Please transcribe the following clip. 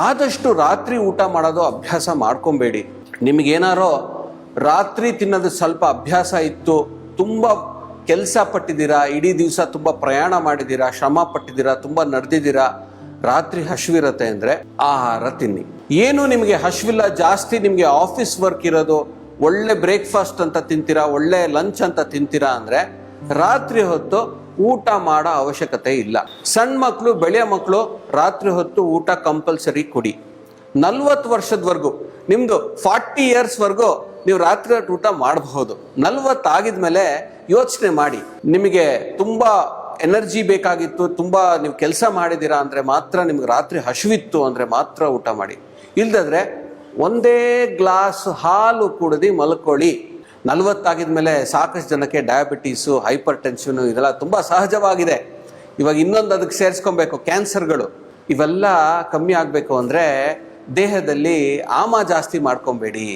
ಆದಷ್ಟು ರಾತ್ರಿ ಊಟ ಮಾಡೋದು ಅಭ್ಯಾಸ ಮಾಡ್ಕೊಬೇಡಿ. ನಿಮಗೇನಾರೋ ರಾತ್ರಿ ತಿನ್ನೋದು ಸ್ವಲ್ಪ ಅಭ್ಯಾಸ ಇತ್ತು, ತುಂಬ ಕೆಲಸ ಪಟ್ಟಿದ್ದೀರಾ, ಇಡೀ ದಿವಸ ತುಂಬ ಪ್ರಯಾಣ ಮಾಡಿದ್ದೀರಾ, ಶ್ರಮ ಪಟ್ಟಿದ್ದೀರಾ, ತುಂಬ ನಡೆದಿದ್ದೀರಾ, ರಾತ್ರಿ ಹಸಿವಿರುತ್ತೆ ಅಂದರೆ ಆಹಾರ ತಿನ್ನಿ. ಏನು ನಿಮಗೆ ಹಸಿವಿಲ್ಲ, ಜಾಸ್ತಿ ನಿಮಗೆ ಆಫೀಸ್ ವರ್ಕ್ ಇರೋದು, ಒಳ್ಳೆ ಬ್ರೇಕ್ಫಾಸ್ಟ್ ಅಂತ ತಿಂತೀರಾ, ಒಳ್ಳೆ ಲಂಚ್ ಅಂತ ತಿಂತೀರಾ ಅಂದರೆ ರಾತ್ರಿ ಹೊತ್ತು ಊಟ ಮಾಡೋ ಅವಶ್ಯಕತೆ ಇಲ್ಲ. ಸಣ್ಣ ಮಕ್ಕಳು, ಬೆಳೆಯ ಮಕ್ಕಳು ರಾತ್ರಿ ಹೊತ್ತು ಊಟ ಕಂಪಲ್ಸರಿ ಕೊಡಿ. 40 ವರ್ಷದವರೆಗೂ, ನಿಮ್ಮದು 40 ಇಯರ್ಸ್ವರೆಗೂ ನೀವು ರಾತ್ರಿ ಹೊತ್ತು ಊಟ ಮಾಡಬಹುದು. 40 ಆಗಿದ್ಮೇಲೆ ಯೋಚನೆ ಮಾಡಿ, ನಿಮಗೆ ತುಂಬ ಎನರ್ಜಿ ಬೇಕಾಗಿತ್ತು, ತುಂಬ ನೀವು ಕೆಲಸ ಮಾಡಿದ್ದೀರಾ ಅಂದರೆ ಮಾತ್ರ, ನಿಮ್ಗೆ ರಾತ್ರಿ ಹಸಿವಿತ್ತು ಅಂದರೆ ಮಾತ್ರ ಊಟ ಮಾಡಿ. ಇಲ್ದಾದ್ರೆ ಒಂದೇ ಗ್ಲಾಸ್ ಹಾಲು ಕುಡಿದು ಮಲ್ಕೊಳ್ಳಿ. 40 ಆಗಿದ್ಮೇಲೆ ಸಾಕಷ್ಟು ಜನಕ್ಕೆ ಡಯಾಬಿಟೀಸು, ಹೈಪರ್ ಟೆನ್ಷನು ಇದೆಲ್ಲ ತುಂಬ ಸಹಜವಾಗಿದೆ. ಇವಾಗ ಇನ್ನೊಂದು ಅದಕ್ಕೆ ಸೇರಿಸ್ಕೊಬೇಕು, ಕ್ಯಾನ್ಸರ್ಗಳು. ಇವೆಲ್ಲ ಕಮ್ಮಿ ಆಗಬೇಕು ಅಂದರೆ ದೇಹದಲ್ಲಿ ಆಮ ಜಾಸ್ತಿ ಮಾಡ್ಕೊಬೇಡಿ.